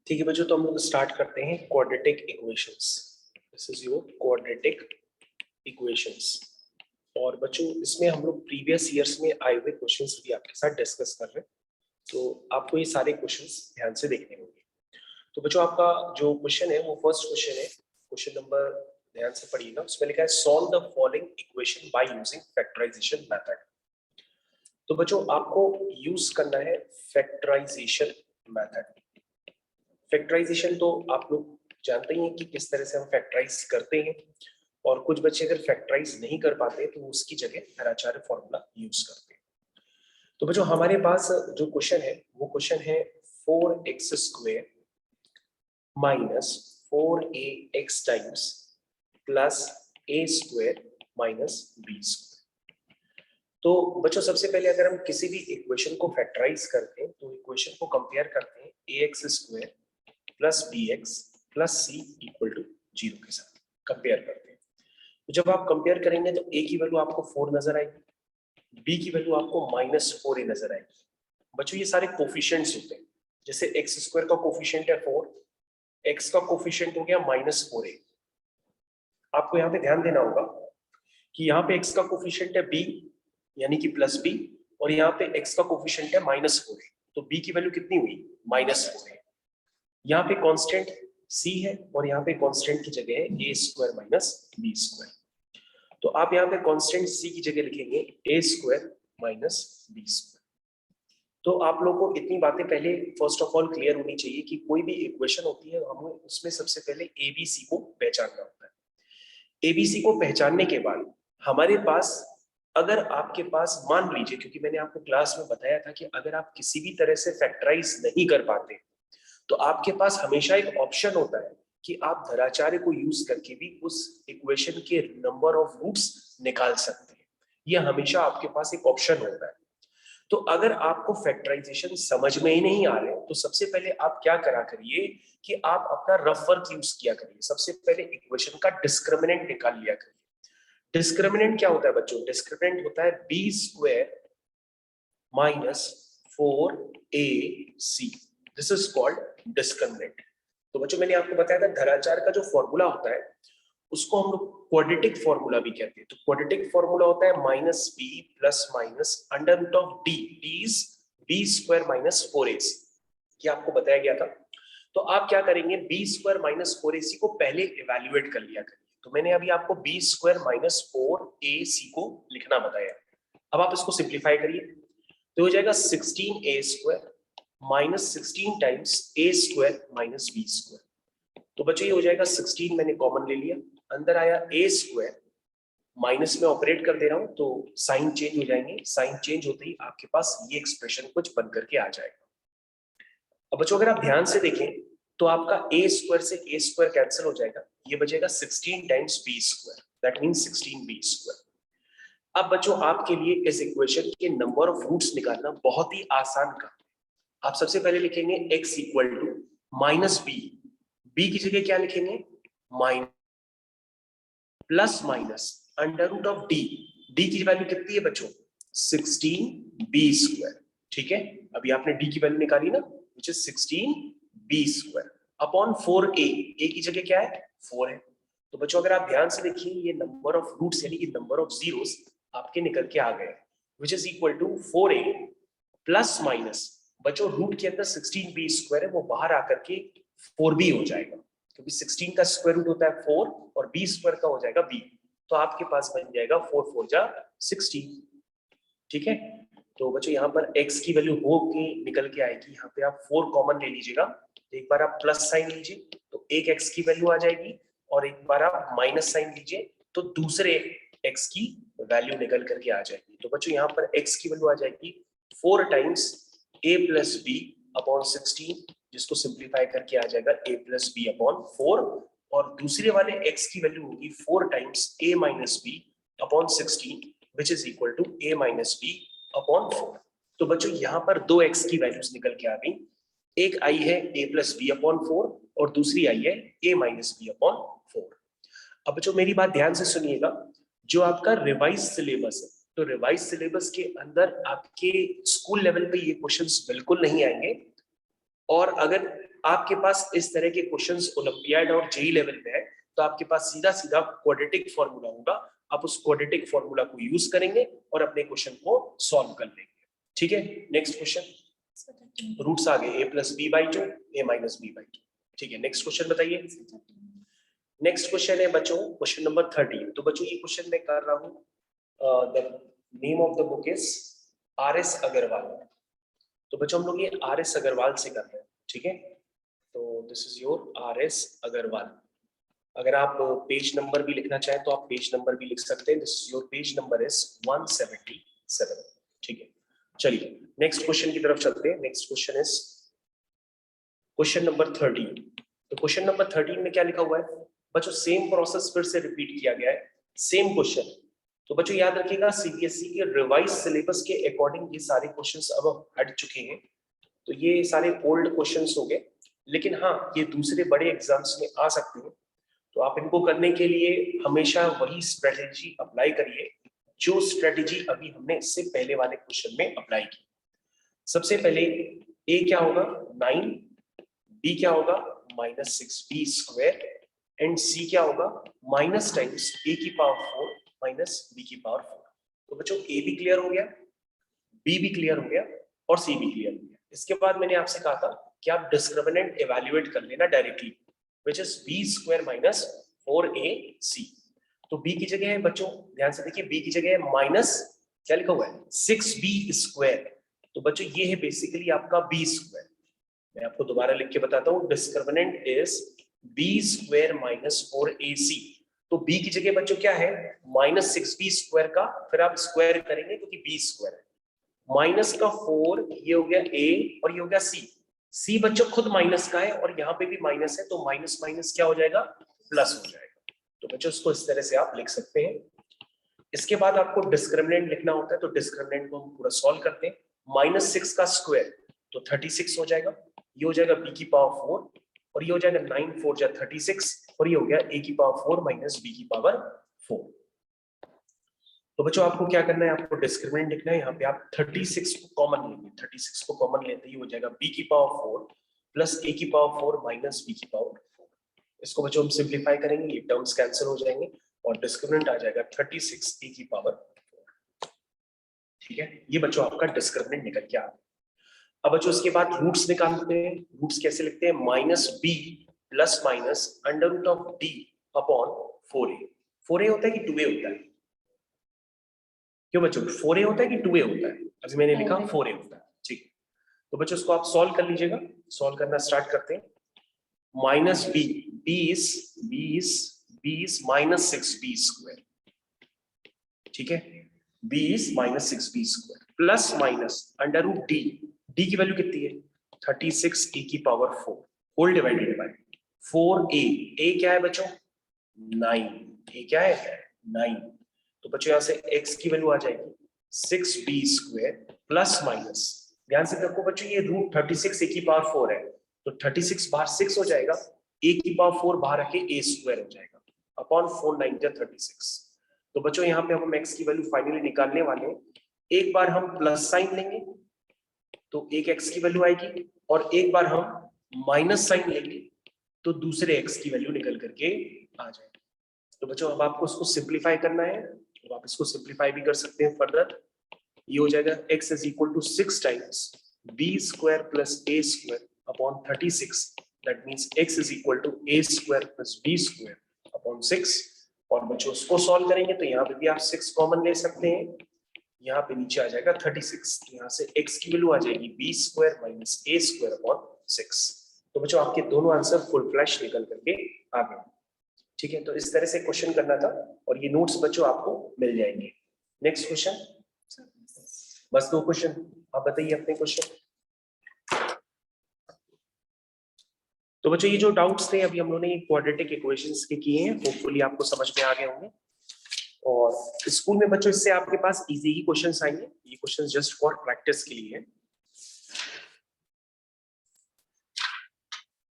ठीक है बच्चों, तो हम लोग स्टार्ट करते हैं quadratic equations. This is your quadratic equations. और बच्चों इसमें हम लोग प्रीवियस ईयर्स में आए हुए क्वेश्चंस भी आपके साथ डिस्कस कर रहे हैं, तो आपको ये सारे क्वेश्चंस ध्यान से देखने होंगे। तो बच्चों आपका जो क्वेश्चन है वो फर्स्ट क्वेश्चन है, क्वेश्चन नंबर ध्यान से पढ़िएगा। उसमें लिखा है solve the following equation by using factorisation method. तो बच्चों आपको यूज करना है फैक्टराइजेशन मेथड। फैक्टराइजेशन तो आप लोग जानते ही हैं कि किस तरह से हम फैक्टराइज करते हैं, और कुछ बच्चे अगर फैक्टराइज नहीं कर पाते तो उसकी जगह हराचार्य फॉर्मूला यूज करते हैं। तो बच्चों हमारे पास जो क्वेश्चन है वो क्वेश्चन है 4x² minus 4ax times plus a² minus b²। तो बच्चों सबसे पहले अगर हम किसी भी इक्वेशन को फैक्टराइज करते हैं तो इक्वेशन को कंपेयर करते हैं ax² plus bx plus c equal to 0 के साथ कंपेयर करते हैं। तो जब आप कंपेयर करेंगे तो a की वैल्यू आपको 4 नजर आएगी, b की वैल्यू आपको -4a नजर आएगी। बच्चों ये सारे कोफिशिएंट्स होते हैं, जैसे x² का कोफिशिएंट है 4, x का कोफिशिएंट हो गया -4a। आपको यहाँ पे ध्यान देना होगा कि यहाँ पे x का कोफिशिएंट है b यानी कि प्लस b, और यहाँ पे x का कोफिशिएंट है -4a, तो b की वैल्यू कितनी हुई -4a। यहाँ पे कांस्टेंट c है और यहाँ पे कांस्टेंट की जगह है a² माइनस b²। तो आप यहाँ पे कांस्टेंट c की जगह लिखेंगे a² माइनस b²। तो आप लोगों को इतनी बातें पहले फर्स्ट ऑफ ऑल क्लियर होनी चाहिए कि कोई भी इक्वेशन होती है हमें उसमें सबसे पहले ABC को पहचानना होता है। ABC को पहचानने के बाद हमारे पास, अगर आपके पास मान लीजिए, क्योंकि मैंने आपको क्लास में बताया था कि अगर आप किसी भी तरह से फैक्टराइज नहीं कर पाते तो आपके पास हमेशा एक ऑप्शन होता है कि आप धराचार्य को यूज करके भी उस इक्वेशन के नंबर ऑफ रूट्स निकाल सकते हैं। यह हमेशा आपके पास एक ऑप्शन होता है। तो अगर आपको फैक्टराइजेशन समझ में ही नहीं आ रहे तो सबसे पहले आप क्या करा करिए कि आप अपना रफ वर्क यूज किया करिए। सबसे पहले इक्वेशन का डिस्क्रिमिनेंट निकाल लिया करिए। डिस्क्रिमिनेंट क्या होता है बच्चों? डिस्क्रिमिनेंट होता है b² minus 4ac। This is called discriminant. तो बच्चों मैंने आपको बताया था धराचार का जो फॉर्मूला होता है उसको हम लोग क्वाड्रेटिक फॉर्मूला भी कहते हैं। तो क्वाड्रेटिक फॉर्मूला होता है -b plus minus under root of d, d is b² minus 4ac। ये आपको बताया गया था। तो आप क्या करेंगे, b² माइनस 4ac को पहले इवेल्युएट कर लिया करिए। तो मैंने अभी आपको b² माइनस 4ac को लिखना बताया। अब आप इसको सिंप्लीफाई करिए तो हो जाएगा 16a² minus 16 times a² minus b²। तो बच्चों ये हो जाएगा 16, मैंने कॉमन ले लिया, अंदर आया a², माइनस में ऑपरेट कर दे रहा हूं तो साइन चेंज हो जाएंगे। साइन चेंज होते ही आपके पास ये एक्सप्रेशन कुछ बन करके आ जाएगा। अब बच्चों अगर आप ध्यान से देखें तो आपका a² से a² कैंसिल हो जाएगा, ये बचेगा 16 times b², that means 16b²। अब बच्चों आपके लिए इस इक्वेशन के नंबर ऑफ रूट्स निकालना बहुत ही आसान काम है। आप सबसे पहले लिखेंगे x equal to minus B, B की जगह क्या लिखेंगे minus plus minus under root of D, D की वैल्यू कितनी है बच्चों 16b²। ठीक है, अभी आपने डी की वैल्यू निकाली ना, which is 16b² upon 4a, a की जगह क्या है 4 है। तो बच्चों अगर आप ध्यान से देखिए ये नंबर ऑफ रूट्स यानी कि नंबर ऑफ जीरोस आपके निकल के आ गए, which is equal to 4a plus minus, बच्चों रूट के अंदर 16b² है वो बाहर आकर के 4b हो जाएगा, क्योंकि 16 का स्क्वायर रूट होता है 4 और b² का हो जाएगा b। तो आपके पास बन जाएगा 4 4 जा 16। ठीक है, तो बच्चों यहाँ पर x की वैल्यू हो के निकल के आएगी, यहाँ पे आप 4 कॉमन ले लीजिएगा। एक बार आप प्लस साइन लीजिए तो एक x की वैल्यू आ जाएगी, और एक बार आप माइनस साइन लीजिए तो दूसरे x की वैल्यू निकल करके आ जाएगी। तो बच्चों यहाँ पर x की वैल्यू आ जाएगी 4 times a plus B upon 16, जिसको सिंप्लीफाई करके आ जाएगा a प्लस बी अपॉन 4, और दूसरे वाले x की वैल्यू होगी 4 times a minus B upon 16, which is equal to a minus B upon 4। तो बच्चों यहाँ पर दो x की वैल्यूज निकल के आ गई, एक आई है a प्लस बी अपॉन 4 और दूसरी आई है a माइनस बी अपॉन 4। अब बच्चों मेरी बात ध्यान से सुनिएगा, जो आपका रिवाइज सिलेबस है तो रिवाइज सिलेबस के अंदर आपके स्कूल लेवल पे ये क्वेश्चंस बिल्कुल नहीं आएंगे, और अगर आपके पास इस तरह के क्वेश्चंस ओलंपियाड और जेई लेवल में है तो आपके पास सीधा सीधा क्वाड्रेटिक फॉर्मूला होगा, आप उस क्वाड्रेटिक फॉर्मूला को यूज करेंगे और अपने क्वेश्चन को सॉल्व कर लेंगे। ठीक है, नेक्स्ट क्वेश्चन, रूट्स आ गए a plus B by two, a minus B by two. ठीक है, नेक्स्ट क्वेश्चन बताइए। नेक्स्ट क्वेश्चन है बच्चों क्वेश्चन नंबर 13। तो बच्चों ये क्वेश्चन मैं कर रहा हूँ, the name of the book is R S. Agarwal. तो बच्चों हम लोग ये आर.एस. अग्रवाल से कर रहे हैं। ठीक है, तो this is your R S. Agarwal. अगर आप पेज नंबर भी लिखना चाहें तो आप पेज नंबर भी लिख सकते हैं। This your page number is 177। ठीक है, चलिए नेक्स्ट क्वेश्चन की तरफ चलते हैं। Next question is question number 13। तो क्वेश्चन नंबर 13 में क्या लिखा हुआ है बच्चों, सेम प्रोसेस फिर से रिपीट किया गया है, सेम क्वेश्चन। तो बच्चों याद रखिएगा सीबीएसई के रिवाइज सिलेबस के अकॉर्डिंग ये सारे क्वेश्चंस अब हट चुके हैं। तो ये सारे ओल्ड क्वेश्चंस हो गए, लेकिन हाँ ये दूसरे बड़े एग्जाम्स में आ सकते हैं। तो आप इनको करने के लिए हमेशा वही स्ट्रेटेजी अप्लाई करिए जो स्ट्रेटेजी अभी हमने इससे पहले वाले क्वेश्चन में अप्लाई की। सबसे पहले ए क्या होगा 9, बी क्या होगा -6b स्क्वायर एंड सी क्या होगा माइनस टाइम्स a की पावर 4 माइनस b की पावर 4। तो बच्चों a भी क्लियर हो गया, b भी क्लियर हो गया और c भी क्लियर हो गया। इसके बाद मैंने आपसे कहा था कि आप डिस्क्रिमिनेंट इवैल्यूएट कर लेना directly, which is b square minus 4ac। तो b की जगह है बच्चों, ध्यान से देखिए, b की जगह है माइनस क्या लिखा हुआ है 6b स्क्वायर। तो बच्चों ये है बेसिकली आपका b स्क्वायर। मैं आपको दोबारा लिख के बताता हूँ, discriminant is b square minus 4ac। तो b की जगह बच्चों क्या है -6b स्क्वायर का, फिर आप स्क्वायर करेंगे क्योंकि b स्क्वायर है, माइनस का 4, ये हो गया a और ये हो गया c। c बच्चों खुद माइनस का है और यहाँ पे भी माइनस है, तो माइनस माइनस क्या हो जाएगा प्लस हो जाएगा। तो बच्चों इसको इस तरह से आप लिख सकते हैं। इसके बाद आपको डिस्क्रिमिनेंट लिखना होता है, तो डिस्क्रिमिनेंट को हम पूरा सॉल्व करते हैं। -6 का स्क्वायर तो 36 हो जाएगा, ये हो जाएगा b की पावर 4 और ये हो जाएगा 9 4 जा 36 और ये हो गया a की पावर 4 माइनस b की पावर 4। तो बच्चों आपको क्या करना है, आपको डिस्क्रिमिनेंट लिखना है। यहाँ पे आप 36 को कॉमन लेंगे, 36 को कॉमन लेते ही हो जाएगा b की पावर 4 प्लस a की पावर 4 माइनस b की पावर 4। इसको बच्चों हम सिंप्लीफाई करेंगे, ये टर्म्स कैंसिल हो जाएंगे और डिस्क्रिमिनेंट आ जाएगा 36 a की पावर 4। ठीक है, ये बच्चों आपका डिस्क्रिमिनेंट निकल के आ गया। अब बच्चों इसके बाद रूट्स निकालते हैं। रूट्स कैसे लिखते हैं, -b plus minus under root of d upon 4a। 4a होता है कि 2a होता है, क्यों बच्चों 4a होता है कि 2a होता है? अभी मैंने लिखा 4a होता है। ठीक, तो बच्चों इसको आप सॉल्व कर लीजिएगा। सॉल्व करना स्टार्ट करते हैं। -b, b is -6b square. ठीक है, b is -6b square plus minus under root d की वैल्यू कितनी है 36 a की power 4 whole divided by 4a। a क्या है बच्चों 9, a क्या है 9। तो बच्चों यहाँ से x की वैल्यू आ जाएगी 6b स्क्वायर प्लस माइनस, ध्यान से देखो बच्चों ये रूट 36 a की पावर 4 है, तो 36 बाहर 6 हो जाएगा, a की पावर 4 बाहर रखे a स्क्वायर हो जाएगा अपॉन 4 9 जा 36। तो बच्चों यहाँ पे हम x की वैल्यू फाइनली निकालने वाले हैं। एक बार हम प्लस साइन लेंगे तो एक x की वैल्यू आएगी और एक बार हम माइनस साइन लेंगे तो दूसरे x की वैल्यू निकल करके आ जाएगी। तो बच्चों अब आपको इसको सिंप्लीफाई करना है, तो आप इसको सिंप्लीफाई भी कर सकते हैं फर्दर। ये हो जाएगा x is equal to 6 times b square plus a square upon 36। That means x is equal to a square plus b square upon 6। और बच्चों उसको सॉल्व करेंगे तो यहाँ पे भी आप 6 कॉमन ले सकते हैं, यहाँ पे नीचे आ जाएगा 36। यहाँ से x की वैल्यू आ जाएगी b square minus a square upon 6। तो बच्चों आपके दोनों आंसर फुल फ्लैश निकल करके आ गए। ठीक है, तो इस तरह से क्वेश्चन करना था और ये नोट्स बच्चों आपको मिल जाएंगे। नेक्स्ट क्वेश्चन, बस 2 क्वेश्चन, आप बताइए अपने क्वेश्चन। तो बच्चों ये जो डाउट्स थे अभी हम लोगों ने क्वाड्रेटिक इक्वेशंस के किए हैं, होपफुली आपको समझ में आ गए होंगे। और स्कूल में बच्चों इससे आपके पास इजी ही क्वेश्चंस आएंगे, ये क्वेश्चंस जस्ट फॉर प्रैक्टिस के लिए है।